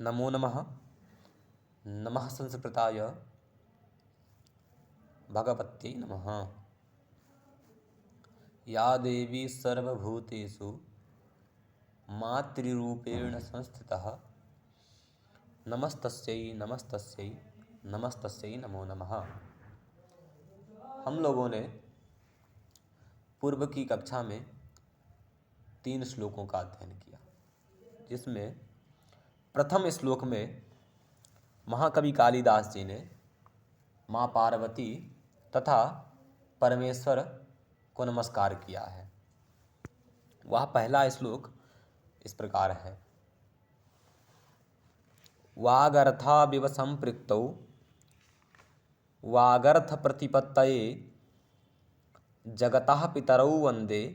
नमो नमः। नमः संस्कृताय भगवत्यै नमः। या देवी सर्वभूतेषु मातृरूपेण संस्थितः नमस्तस्यै नमस्तस्यै नमस्तस्यै नमो नमः। हम लोगों ने पूर्व की कक्षा में 3 श्लोकों का अध्ययन किया, जिसमें प्रथम श्लोक में महाकवि कालिदास जी ने माँ पार्वती तथा परमेश्वर को नमस्कार किया है। वह पहला श्लोक इस प्रकार है। वागर्थाविव संपृक्तौ वागर्थ प्रतिपत्तये जगतः पितरौ वंदे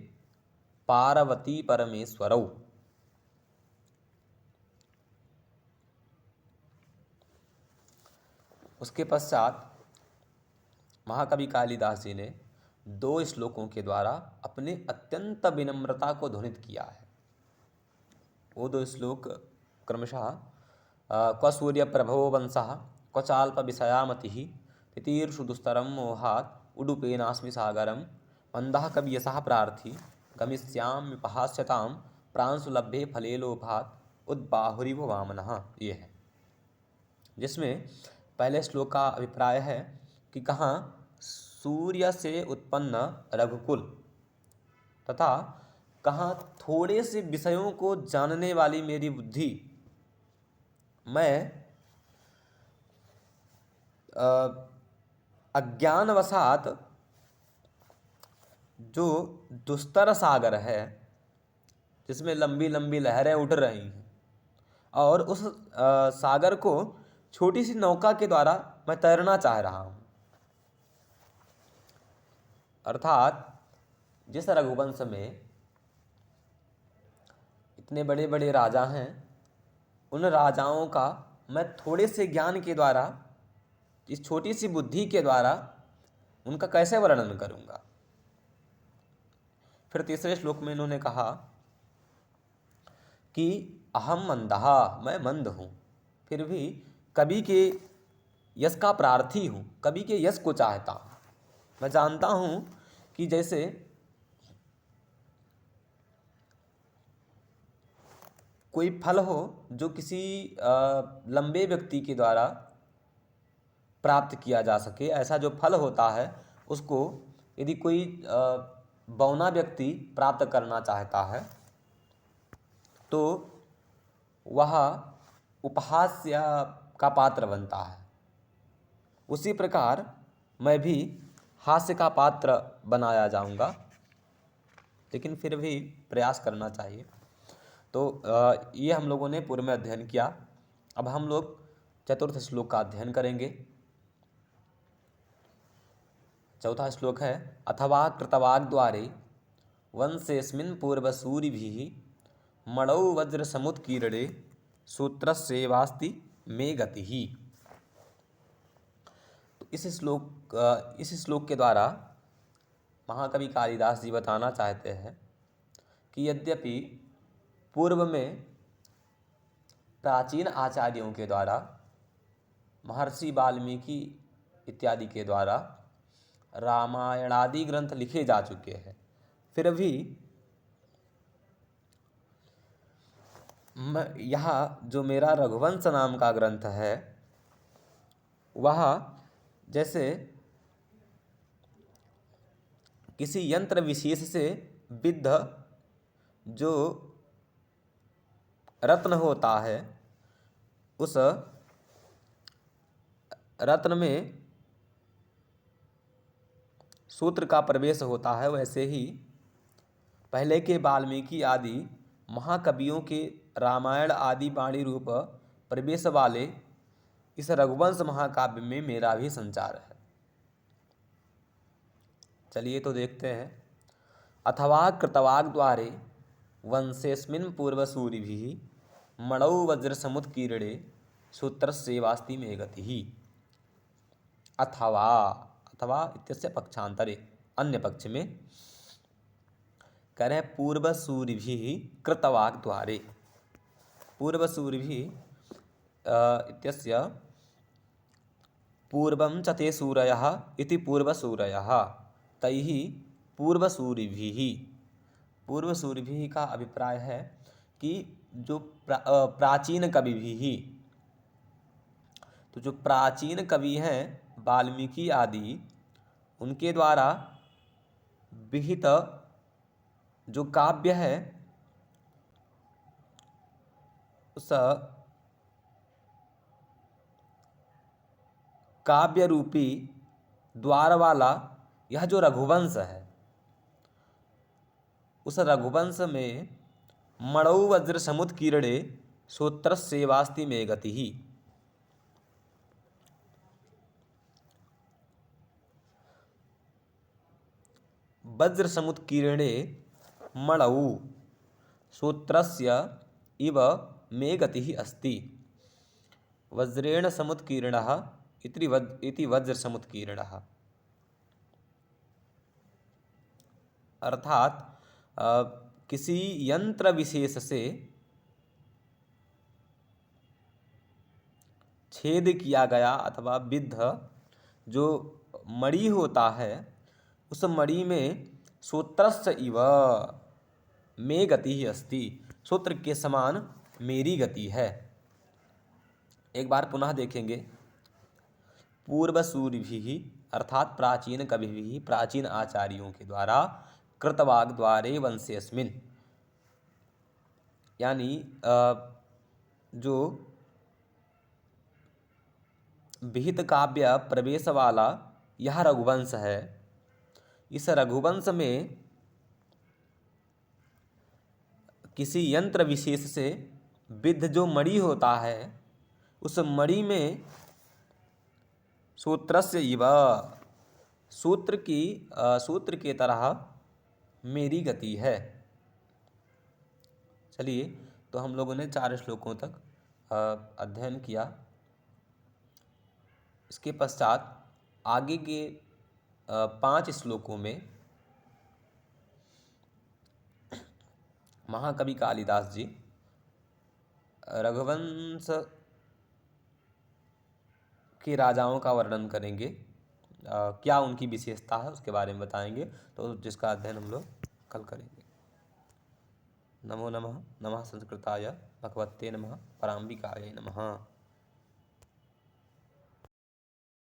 पार्वती परमेश्वरौ। उसके पश्चात महाकवि कालिदास जी ने 2 श्लोकों के द्वारा अपने अत्यंत विनम्रता को ध्वनित किया है। वो 2 श्लोक क्रमशः क्व सूर्य प्रभो वंशः क्व चाल्प विषयामतिः तितीर्षु दुस्तरम मोहात् उडुपेनास्मि सागरम मंदः कवियसः प्रार्थी गमिष्याम्युपहास्यतां प्रांशु लभ्ये फले लोभात् उद्बाहुरिव वामनः। ये है, जिसमें पहले श्लोक का अभिप्राय है कि कहाँ सूर्य से उत्पन्न रघुकुल तथा कहाँ थोड़े से विषयों को जानने वाली मेरी बुद्धि, मैं अज्ञानवशात जो दुस्तर सागर है जिसमें लंबी लंबी लहरें उठ रही हैं, और उस सागर को छोटी सी नौका के द्वारा मैं तैरना चाह रहा हूँ। अर्थात जिस रघुवंश में इतने बड़े बड़े राजा हैं, उन राजाओं का मैं थोड़े से ज्ञान के द्वारा, इस छोटी सी बुद्धि के द्वारा उनका कैसे वर्णन करूँगा। फिर तीसरे श्लोक में इन्होंने कहा कि अहम मंदः, मैं मंद हूँ, फिर भी कवि के यश का प्रार्थी हूँ, कवि के यश को चाहता हूँ। मैं जानता हूँ कि जैसे कोई फल हो जो किसी लंबे व्यक्ति के द्वारा प्राप्त किया जा सके, ऐसा जो फल होता है उसको यदि कोई बौना व्यक्ति प्राप्त करना चाहता है तो वह उपहास्य का पात्र बनता है। उसी प्रकार मैं भी हास्य का पात्र बनाया जाऊंगा, लेकिन फिर भी प्रयास करना चाहिए। तो ये हम लोगों ने पूर्व में अध्ययन किया। अब हम लोग चतुर्थ श्लोक का अध्ययन करेंगे। चौथा श्लोक है, अथवा कृतवाग्द्वारे वंशेऽस्मिन् पूर्वसूरिभिः मणौ वज्रसमुत्कीर्णे सूत्रस्यैवास्ति मे गतिः। तो इस श्लोक के द्वारा महाकवि कालिदास जी बताना चाहते हैं कि यद्यपि पूर्व में प्राचीन आचार्यों के द्वारा, महर्षि वाल्मीकि इत्यादि के द्वारा रामायण आदि ग्रंथ लिखे जा चुके हैं, फिर भी यह जो मेरा रघुवंश नाम का ग्रंथ है, वह जैसे किसी यंत्र विशेष से विद्ध जो रत्न होता है, उस रत्न में सूत्र का प्रवेश होता है, वैसे ही पहले के वाल्मीकि आदि महाकवियों के रामायण आदि वाणी रूप प्रवेश वाले इस रघुवंश महाकाव्य में मेरा भी संचार है। चलिए तो देखते हैं। अथवा कृतवाग्द्वारे वंशेऽस्मिन् पूर्वसूरिभिः मणौ वज्रसमुत्कीर्णे सूत्रस्यैवास्ति मे गतिः। अथवा इत्यस्य पक्षांतरे, अन्य पक्ष में कह रहे हैं पूर्वसूरिभिः कृतवाग्द्वारे। पूर्वसूरिभिः इत्यस्य पूर्वं च ते सूरयः इति पूर्वसूरयः तैः पूर्वसूरिभिः। पूर्वसूरिभिः का अभिप्राय है कि जो प्राचीन कविभिः, तो जो प्राचीन कवि हैं वाल्मीकि आदि, उनके द्वारा विहित जो काव्य है उस काव्य रूपी द्वार वाला यह जो रघुवंश है, उस रघुवंश में मणौ वज्र समुत्कीर्णे श्रोत्रस्येवास्ति मे गतिः। वज्र समुत्कीर्णे मणौ श्रोत्रस्य इव मे गतिः अस्ति। वज्रेण समुत्कीर्णः इति वज्र समुत्कीर्णः। अर्थात किसी यंत्र विशेष से छेद किया गया अथवा विद्ध जो मणि होता है, उस मणि में सूत्रस्य इव मे गति ही अस्ति, सूत्र के समान मेरी गति है। एक बार पुनः देखेंगे। पूर्वसूरिभिः अर्थात प्राचीन कविभिः, प्राचीन आचार्यों के द्वारा कृतवाग द्वारे वंशेस्मिन्, यानी जो विहित काव्य प्रवेश वाला यह रघुवंश है, इस रघुवंश में किसी यंत्र विशेष से विद्ध जो मणि होता है, उस मणि में सूत्रस्य इव सूत्र के तरह मेरी गति है। चलिए, तो हम लोगों ने 4 श्लोकों तक अध्ययन किया। इसके पश्चात आगे के 5 श्लोकों में महाकवि कालिदास जी रघुवंश के राजाओं का वर्णन करेंगे। क्या उनकी विशेषता है उसके बारे में बताएंगे, तो जिसका अध्ययन हम लोग कल करेंगे। नमो नमः। नमः संस्कृताय भगवते नमः। पराम्बिकायै नमः।